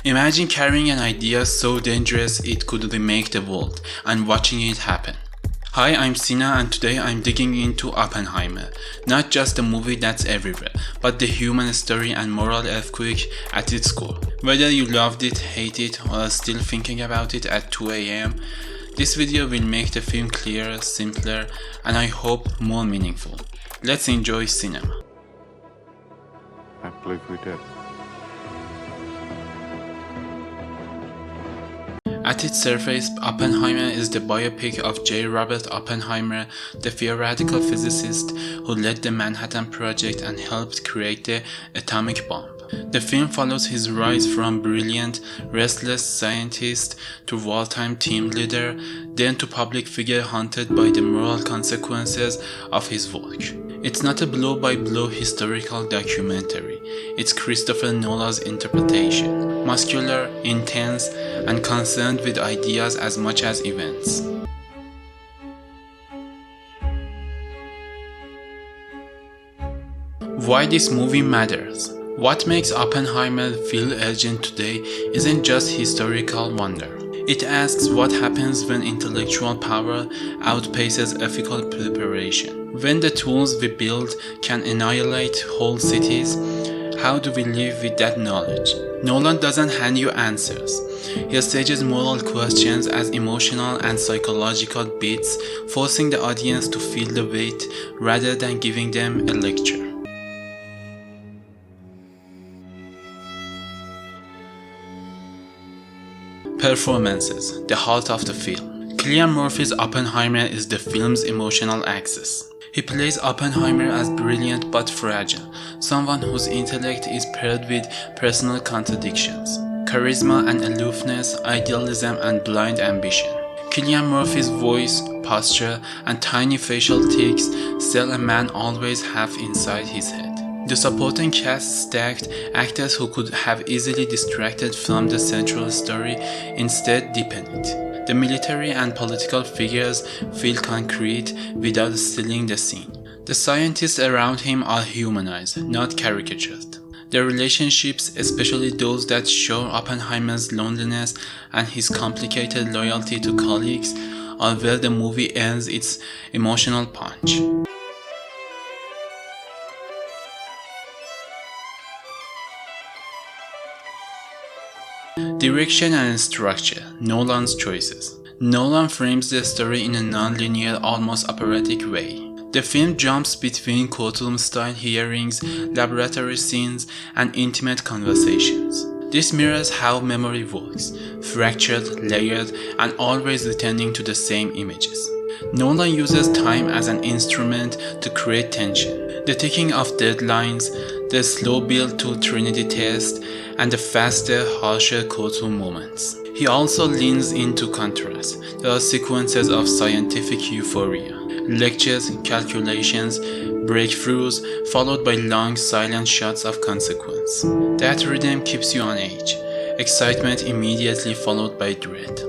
Imagine carrying an idea so dangerous it could remake the world and watching it happen. Hi, I'm Sina and today I'm digging into Oppenheimer. Not just a movie that's everywhere, but the human story and moral earthquake at its core. Whether you loved it, hate it, or are still thinking about it at 2 a.m., this video will make the film clearer, simpler, and I hope more meaningful. Let's enjoy cinema. I believe we did. At its surface, Oppenheimer is the biopic of J. Robert Oppenheimer, the theoretical physicist who led the Manhattan Project and helped create the atomic bomb. The film follows his rise from brilliant, restless scientist to wartime team leader, then to public figure haunted by the moral consequences of his work. It's not a blow-by-blow historical documentary, it's Christopher Nolan's interpretation, muscular, intense, and concerned with ideas as much as events. Why this movie matters? What makes Oppenheimer feel urgent today isn't just historical wonder. It asks what happens when intellectual power outpaces ethical preparation. When the tools we build can annihilate whole cities, how do we live with that knowledge? Nolan doesn't hand you answers. He stages moral questions as emotional and psychological beats, forcing the audience to feel the weight rather than giving them a lecture. Performances, the heart of the film. Cillian Murphy's Oppenheimer is the film's emotional axis. He plays Oppenheimer as brilliant but fragile, someone whose intellect is paired with personal contradictions, charisma and aloofness, idealism and blind ambition. Cillian Murphy's voice, posture, and tiny facial tics sell a man always half inside his head. The supporting cast stacked actors who could have easily distracted from the central story instead deepen it. The military and political figures feel concrete without stealing the scene. The scientists around him are humanized, not caricatured. The relationships, especially those that show Oppenheimer's loneliness and his complicated loyalty to colleagues, are where the movie earns its emotional punch. Direction and structure, Nolan's choices. Nolan frames the story in a non-linear, almost operatic way. The film jumps between courtroom-style hearings, laboratory scenes, and intimate conversations. This mirrors how memory works, fractured, layered, and always returning to the same images. Nolan uses time as an instrument to create tension. The ticking of deadlines, the slow build to Trinity test, and the faster, harsher courtroom moments. He also leans into contrast. There are sequences of scientific euphoria, lectures, calculations, breakthroughs, followed by long, silent shots of consequence. That rhythm keeps you on edge. Excitement immediately followed by dread.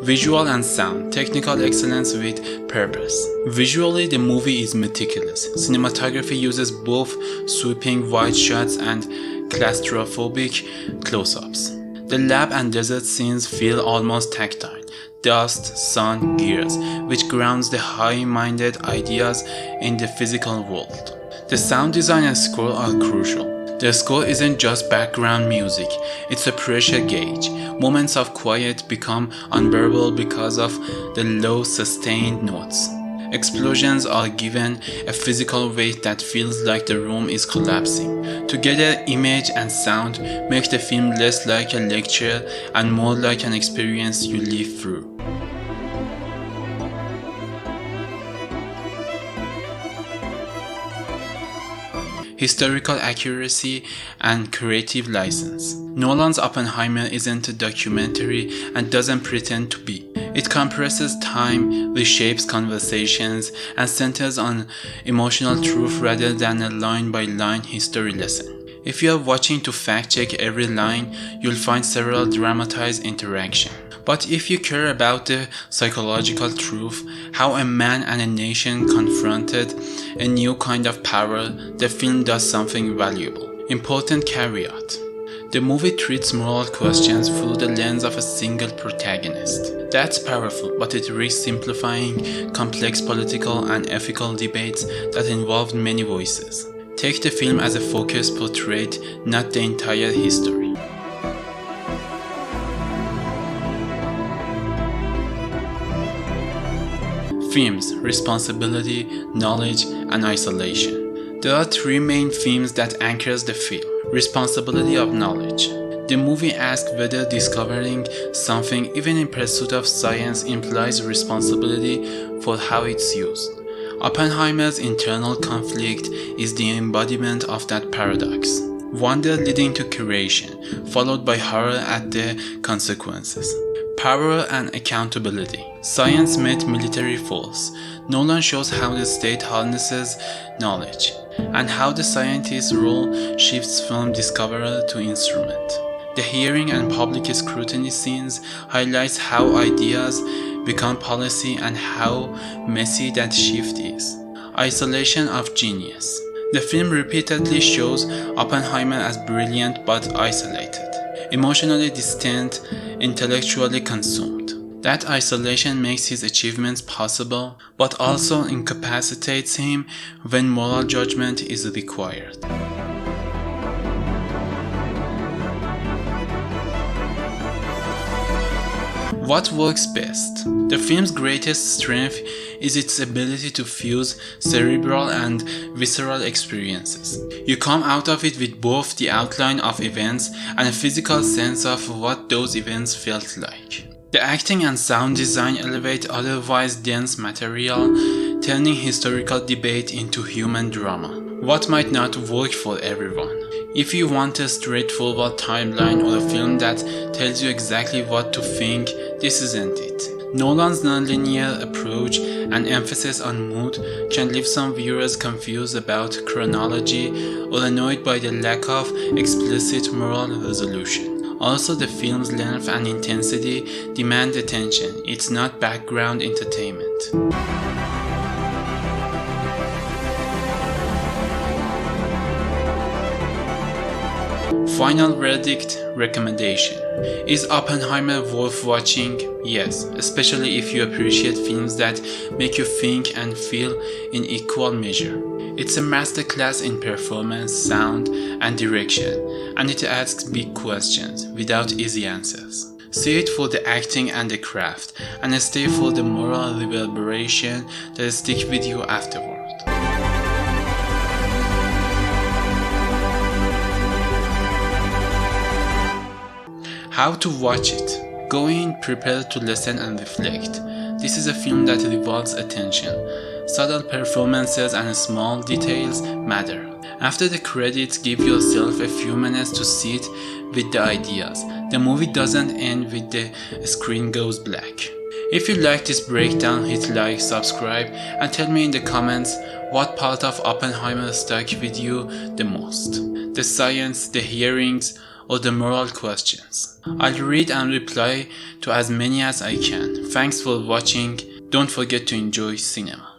Visual and sound, technical excellence with purpose. Visually, the movie is meticulous. Cinematography uses both sweeping wide shots and claustrophobic close-ups. The lab and desert scenes feel almost tactile. Dust, sun, gears, which grounds the high-minded ideas in the physical world. The sound design and score are crucial. The score isn't just background music, it's a pressure gauge. Moments of quiet become unbearable because of the low sustained notes. Explosions are given a physical weight that feels like the room is collapsing. Together, image and sound make the film less like a lecture and more like an experience you live through. Historical accuracy and creative license. Nolan's Oppenheimer isn't a documentary and doesn't pretend to be. It compresses time, reshapes conversations, and centers on emotional truth rather than a line-by-line history lesson. If you are watching to fact-check every line, you'll find several dramatized interactions. But if you care about the psychological truth, how a man and a nation confronted a new kind of power, the film does something valuable. Important caveat. The movie treats moral questions through the lens of a single protagonist. That's powerful, but it risks simplifying complex political and ethical debates that involve many voices. Take the film as a focused portrait, not the entire history. Themes: responsibility, knowledge, and isolation. There are three main themes that anchors the film. Responsibility of knowledge. The movie asks whether discovering something, even in pursuit of science, implies responsibility for how it's used. Oppenheimer's internal conflict is the embodiment of that paradox. Wonder leading to creation, followed by horror at the consequences. Power and accountability. Science met military force. Nolan shows how the state harnesses knowledge, and how the scientist's role shifts from discoverer to instrument. The hearing and public scrutiny scenes highlights how ideas become policy and how messy that shift is. Isolation of genius. The film repeatedly shows Oppenheimer as brilliant but isolated, emotionally distant, intellectually consumed. That isolation makes his achievements possible, but also incapacitates him when moral judgment is required. What works best? The film's greatest strength is its ability to fuse cerebral and visceral experiences. You come out of it with both the outline of events and a physical sense of what those events felt like. The acting and sound design elevate otherwise dense material, turning historical debate into human drama. What might not work for everyone? If you want a straightforward timeline or a film that tells you exactly what to think, this isn't it. Nolan's nonlinear approach and emphasis on mood can leave some viewers confused about chronology or annoyed by the lack of explicit moral resolution. Also, the film's length and intensity demand attention. It's not background entertainment. Final verdict, recommendation. Is Oppenheimer worth watching? Yes, especially if you appreciate films that make you think and feel in equal measure. It's a masterclass in performance, sound, and direction, and it asks big questions without easy answers. See it for the acting and the craft, and stay for the moral reverberation that stick with you afterward. How to watch it? Go in prepared to listen and reflect. This is a film that rewards attention. Subtle performances and small details matter. After the credits, give yourself a few minutes to sit with the ideas. The movie doesn't end with the screen goes black. If you like this breakdown, hit like, subscribe, and tell me in the comments what part of Oppenheimer stuck with you the most. The science, the hearings, or the moral questions. I'll read and reply to as many as I can. Thanks for watching. Don't forget to enjoy cinema.